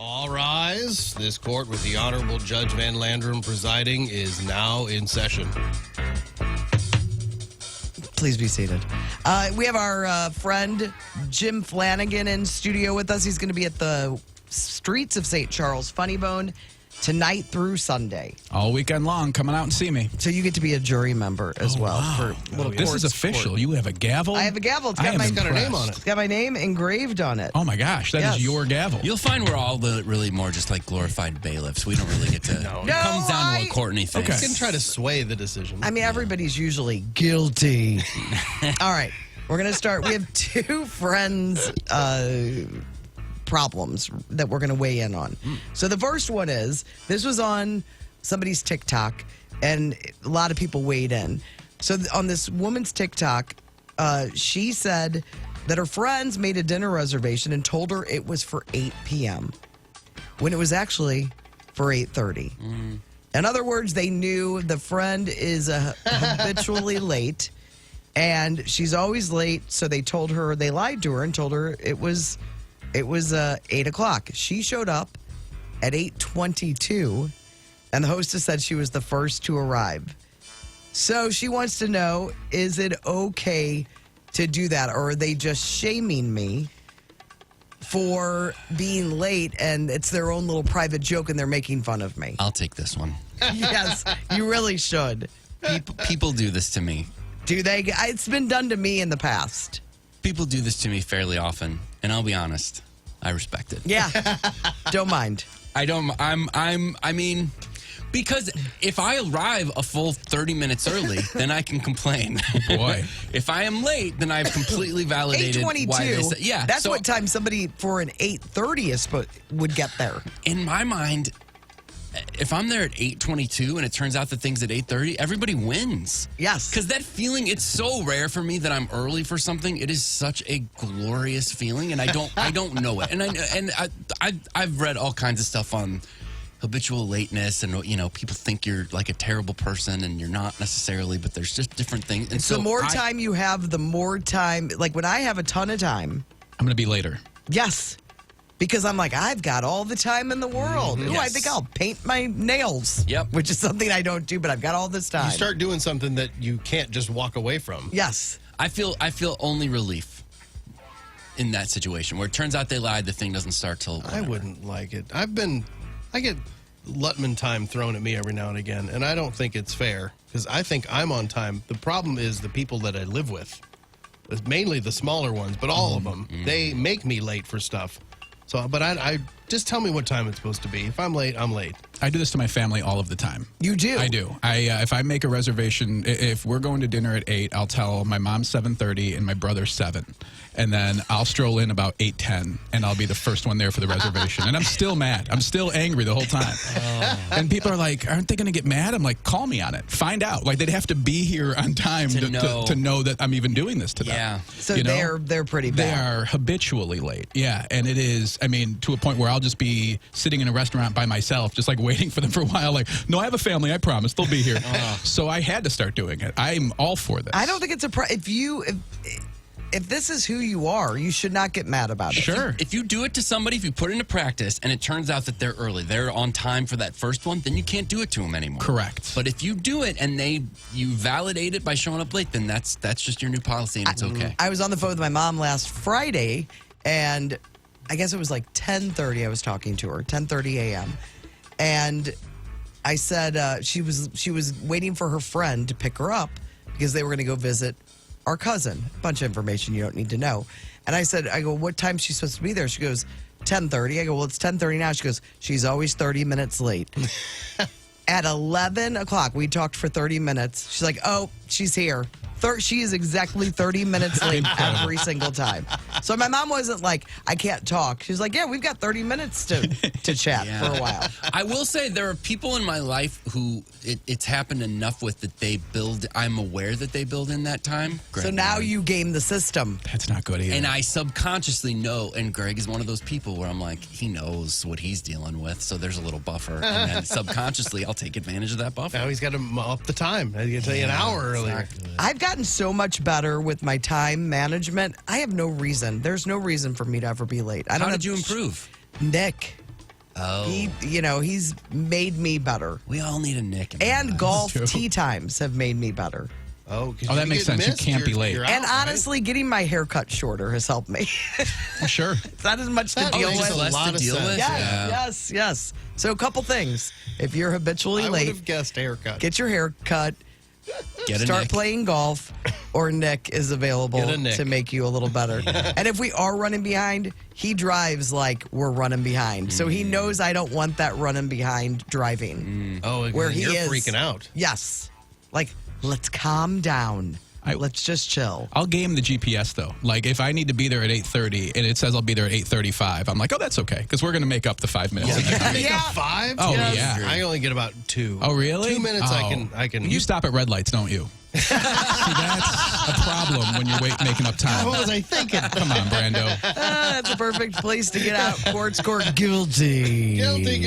All rise. This court with the Honorable Judge Van Landrum presiding is now in session. Please be seated. We have our friend Jim Flanagan in studio with us. He's going to be at the Streets of St. Charles Funny Bone tonight through Sunday. All weekend long, coming out and see me. So you get to be a jury member as well. Wow. For little This is official. You have a gavel? I have a gavel. It's I got, am my, got her name on it. it's got my name engraved on it. Oh my gosh, that is Yes. your gavel. You'll find we're all really more just like glorified bailiffs. We don't really get to. No. It comes down to I- what Courtney thinks. Okay. You can try to sway the decision. I mean, everybody's usually guilty. All right. We're going to start. We have two friends' problems that we're going to weigh in on. So the first one is, this was on somebody's TikTok, and a lot of people weighed in. So on this woman's TikTok, she said that her friends made a dinner reservation and told her it was for 8 p.m. when it was actually for 8:30. In other words, they knew the friend is habitually late, and she's always late. So they lied to her and told her it was 8 o'clock. She showed up at 8:22, and the hostess said she was the first to arrive. So she wants to know, is it okay to do that, or are they just shaming me for being late, and it's their own little private joke and they're making fun of me? I'll take this one. Yes, you really should. People do this to me. Do they? It's been done to me in the past. People do this to me fairly often, and I'll be honest, I respect it. Yeah, don't mind. I don't. I mean, because if I arrive a full 30 minutes early, then I can complain. Boy. If I am late, then I've completely validated why they 8:22. say, yeah. That's so what time somebody for an 8:30 would get there. in my mind, if I'm there at 8:22 and it turns out that things at 8:30, everybody wins. Yes. Because that feeling, it's so rare for me that I'm early for something. It is such a glorious feeling, and I don't know it. And I've read all kinds of stuff on habitual lateness, and people think you're like a terrible person, and you're not necessarily. But there's just different things. And So the more time you have, the more time. Like when I have a ton of time, I'm going to be later. yes, because I'm like, I've got all the time in the world. Ooh, I Yes. think I'll paint my nails. Yep. Which is something I don't do, but I've got all this time. You start doing something that you can't just walk away from. Yes. I feel only relief in that situation where it turns out they lied. The thing doesn't start till I whenever. wouldn't like it. I get Lutman time thrown at me every now and again, and I don't think it's fair because I think I'm on time. The problem is the people that I live with. It's mainly the smaller ones, but all of them. They make me late for stuff. So, but I just tell me what time it's supposed to be. If I'm late, I'm late. I do this to my family all of the time. You do? I do. If I make a reservation, if we're going to dinner at 8, I'll tell my mom 7:30 and my brother 7. And then I'll stroll in about 8:10, and I'll be the first one there for the reservation. And I'm still mad. I'm still angry the whole time. And people are like, aren't they going to get mad? I'm like, call me on it. Find out. Like, they'd have to be here on time To know that I'm even doing this to them. Yeah. So You know? they're pretty They bad. are habitually late. Yeah. And it is, I mean, to a point where I'll just be sitting in a restaurant by myself, just like waiting for them for a while. Like, no, I have a family. I promise they'll be here. So I had to start doing it. I'm all for this. I don't think it's if this is who you are, you should not get mad about it. Sure. If you do it to somebody, if you put it into practice, and it turns out that they're early, they're on time for that first one, then you can't do it to them anymore. Correct. But if you do it and you validate it by showing up late, then that's just your new policy, and it's okay. I was on the phone with my mom last Friday, and I guess it was like 10:30. I was talking to her, 10:30 a.m. And I said she was waiting for her friend to pick her up because they were going to go visit our cousin. A bunch of information you don't need to know. And I go, what time is she supposed to be there? She goes, 10:30. I go, well, it's 10:30 now. She goes, she's always 30 minutes late. At 11 o'clock, we talked for 30 minutes. She's like, oh, she's here. She is exactly 30 minutes late every single time. So my mom wasn't like, I can't talk. She's like, yeah, we've got 30 minutes to chat for a while. I will say there are people in my life who it's happened enough with that I'm aware that they build in that time. So Greg now and I. you game the system. That's not good either. And I subconsciously know, and Greg is one of those people where I'm like, he knows what he's dealing with, so there's a little buffer. And then subconsciously, I'll take advantage of that buffer. Now he's got to up the time. I can tell you an hour earlier. I've gotten so much better with my time management. I have no reason. There's no reason for me to ever be late. I don't How have- did you improve? Nick. Oh. He's made me better. We all need a Nick. in our And lives. golf true. tee times have made me better. Oh, 'cause Oh, that you makes get sense. You missed, can't be you're- late. you're out, And right? honestly, getting my hair cut shorter has helped me. Sure. It's not as much to That deal makes with. a less lot to of deal sense. with. Yes, Yeah. yes. So a couple things. If you're habitually I would late, have guessed haircut. get your hair cut, Get a start Nick. playing golf, or Nick is available Get a Nick. to make you a little better. And if we are running behind, he drives like we're running behind. So he knows I don't want that running behind driving. Oh, Where then he you're is freaking out. Yes. Like, let's calm down. I- Let's just chill. I'll game the GPS though. Like if I need to be there at 8:30 and it says I'll be there at 8:35, I'm like, oh, that's okay because we're gonna make up the 5 minutes. Make Yeah. a 5? Oh, Yes. yeah. I only get about 2. Oh, really? 2 minutes. Oh. I can. You stop at red lights, don't you? See, that's a problem when you're making up time. What was I thinking? Come on, Brando. That's a perfect place to get out. Court's court guilty. Guilty.